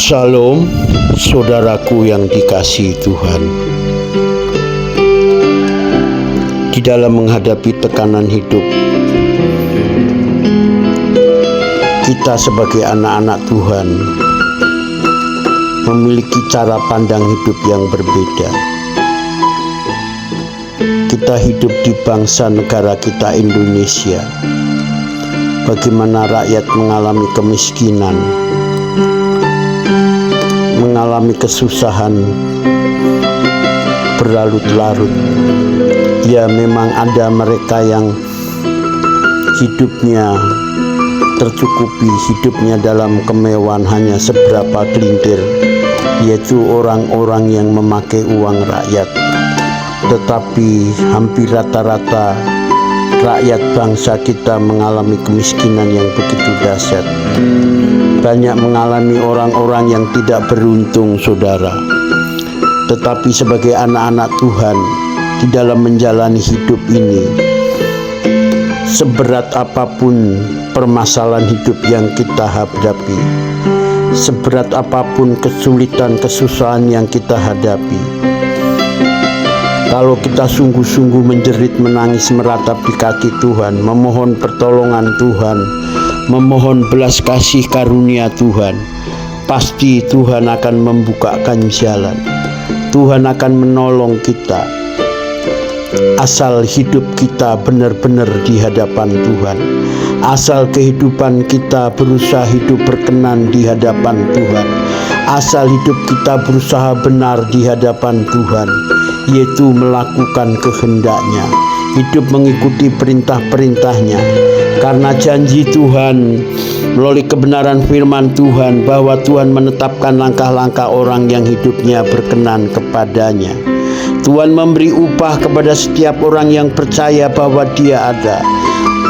Shalom, saudaraku yang dikasihi Tuhan. Di dalam menghadapi tekanan hidup, kita sebagai anak-anak Tuhan memiliki cara pandang hidup yang berbeda. Kita hidup di bangsa negara kita Indonesia. Bagaimana rakyat mengalami kemiskinan, mengalami kesusahan berlarut-larut. Ya, memang ada mereka yang hidupnya tercukupi, hidupnya dalam kemewahan hanya seberapa gelintir, yaitu orang-orang yang memakai uang rakyat. Tetapi hampir rata-rata rakyat bangsa kita mengalami kemiskinan yang begitu dahsyat. Banyak mengalami orang-orang yang tidak beruntung, saudara. Tetapi sebagai anak-anak Tuhan, di dalam menjalani hidup ini, seberat apapun permasalahan hidup yang kita hadapi, seberat apapun kesulitan, kesusahan yang kita hadapi, kalau kita sungguh-sungguh menjerit, menangis, meratap di kaki Tuhan, memohon pertolongan Tuhan, memohon belas kasih karunia Tuhan, pasti Tuhan akan membukakan jalan. Tuhan akan menolong kita, asal hidup kita benar-benar di hadapan Tuhan, asal kehidupan kita berusaha hidup berkenan di hadapan Tuhan, asal hidup kita berusaha benar di hadapan Tuhan, yaitu melakukan kehendak-Nya, hidup mengikuti perintah-perintah-Nya. Karena janji Tuhan melalui kebenaran firman Tuhan bahwa Tuhan menetapkan langkah-langkah orang yang hidupnya berkenan kepadanya. Tuhan memberi upah kepada setiap orang yang percaya bahwa Dia ada.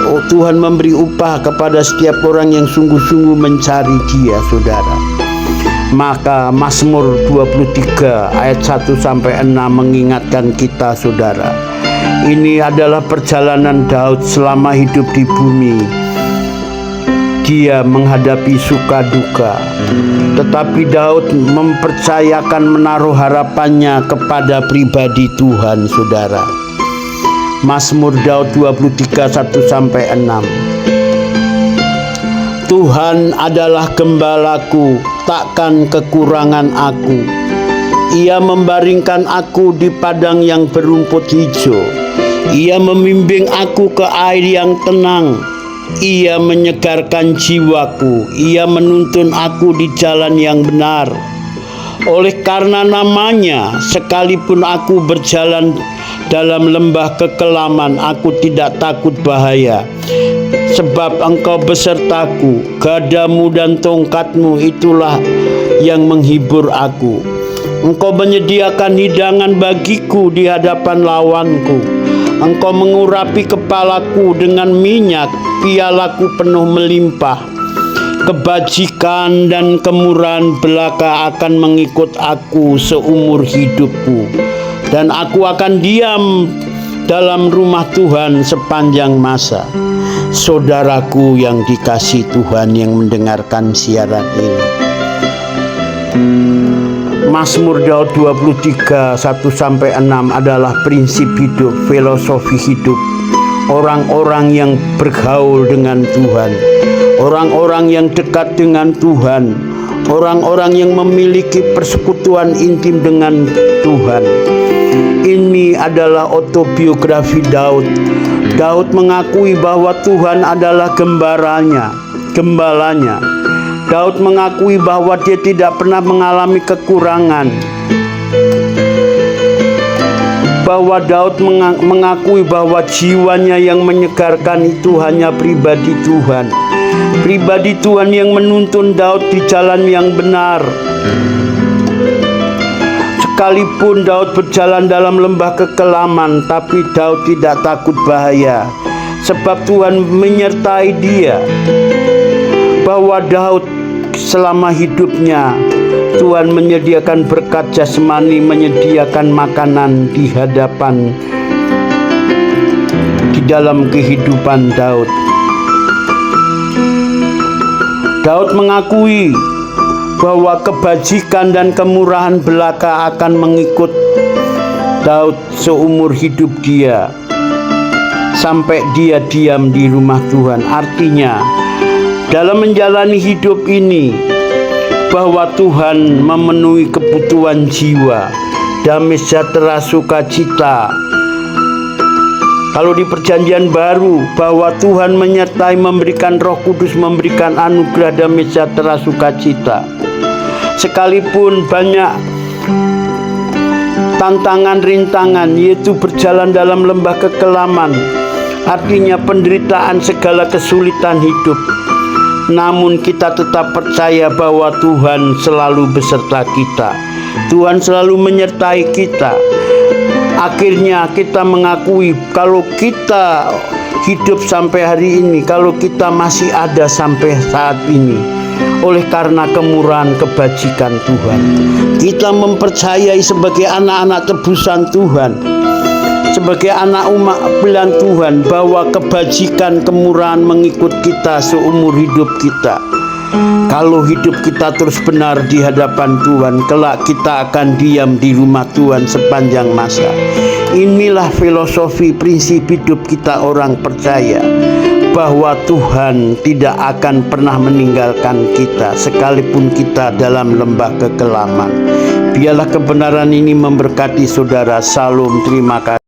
Oh, Tuhan memberi upah kepada setiap orang yang sungguh-sungguh mencari Dia, saudara. Maka Mazmur 23 ayat 1-6 mengingatkan kita, saudara. Ini adalah perjalanan Daud selama hidup di bumi. Dia menghadapi suka duka, tetapi Daud mempercayakan, menaruh harapannya kepada pribadi Tuhan, saudara. Mazmur Daud 23 1-6. Tuhan adalah gembalaku, takkan kekurangan aku. Ia membaringkan aku di padang yang berumput hijau. Ia membimbing aku ke air yang tenang. Ia menyegarkan jiwaku. Ia menuntun aku di jalan yang benar. Oleh karena namanya, sekalipun aku berjalan dalam lembah kekelaman, aku tidak takut bahaya. Sebab Engkau besertaku, gadamu dan tongkatmu itulah yang menghibur aku. Engkau menyediakan hidangan bagiku di hadapan lawanku. Engkau mengurapi kepalaku dengan minyak, pialaku penuh melimpah. Kebajikan dan kemurahan belaka akan mengikut aku seumur hidupku, dan aku akan diam dalam rumah Tuhan sepanjang masa. Saudaraku yang dikasihi Tuhan yang mendengarkan siaran ini, Mazmur Daud 23 1-6 adalah prinsip hidup, filosofi hidup orang-orang yang bergaul dengan Tuhan, orang-orang yang dekat dengan Tuhan, orang-orang yang memiliki persekutuan intim dengan Tuhan. Ini adalah autobiografi Daud. Daud mengakui bahwa Tuhan adalah gembalanya. Daud mengakui bahwa dia tidak pernah mengalami kekurangan. Bahwa Daud mengakui bahwa jiwanya yang menyegarkan itu hanya pribadi Tuhan. Pribadi Tuhan yang menuntun Daud di jalan yang benar. Sekalipun Daud berjalan dalam lembah kekelaman, tapi Daud tidak takut bahaya, sebab Tuhan menyertai dia. Bahwa Daud selama hidupnya, Tuhan menyediakan berkat jasmani, menyediakan makanan di hadapan, di dalam kehidupan Daud. Daud mengakui bahwa kebajikan dan kemurahan belaka akan mengikut Daud seumur hidup dia sampai dia diam di rumah Tuhan. Artinya dalam menjalani hidup ini bahwa Tuhan memenuhi kebutuhan jiwa, damai sejahtera, sukacita. Kalau di perjanjian baru bahwa Tuhan menyertai, memberikan Roh Kudus, memberikan anugerah damai sejahtera, sukacita. Sekalipun banyak tantangan, rintangan, yaitu berjalan dalam lembah kekelaman, artinya penderitaan, segala kesulitan hidup, namun kita tetap percaya bahwa Tuhan selalu beserta kita. Tuhan selalu menyertai kita. Akhirnya kita mengakui kalau kita hidup sampai hari ini, kalau kita masih ada sampai saat ini, oleh karena kemurahan kebajikan Tuhan. Kita mempercayai sebagai anak-anak tebusan Tuhan, sebagai anak umat pilihan Tuhan, bahwa kebajikan, kemurahan mengikut kita seumur hidup kita. Kalau hidup kita terus benar di hadapan Tuhan, kelak kita akan diam di rumah Tuhan sepanjang masa. Inilah filosofi prinsip hidup kita orang percaya, bahwa Tuhan tidak akan pernah meninggalkan kita sekalipun kita dalam lembah kekelaman. Biarlah kebenaran ini memberkati saudara. Salam, terima kasih.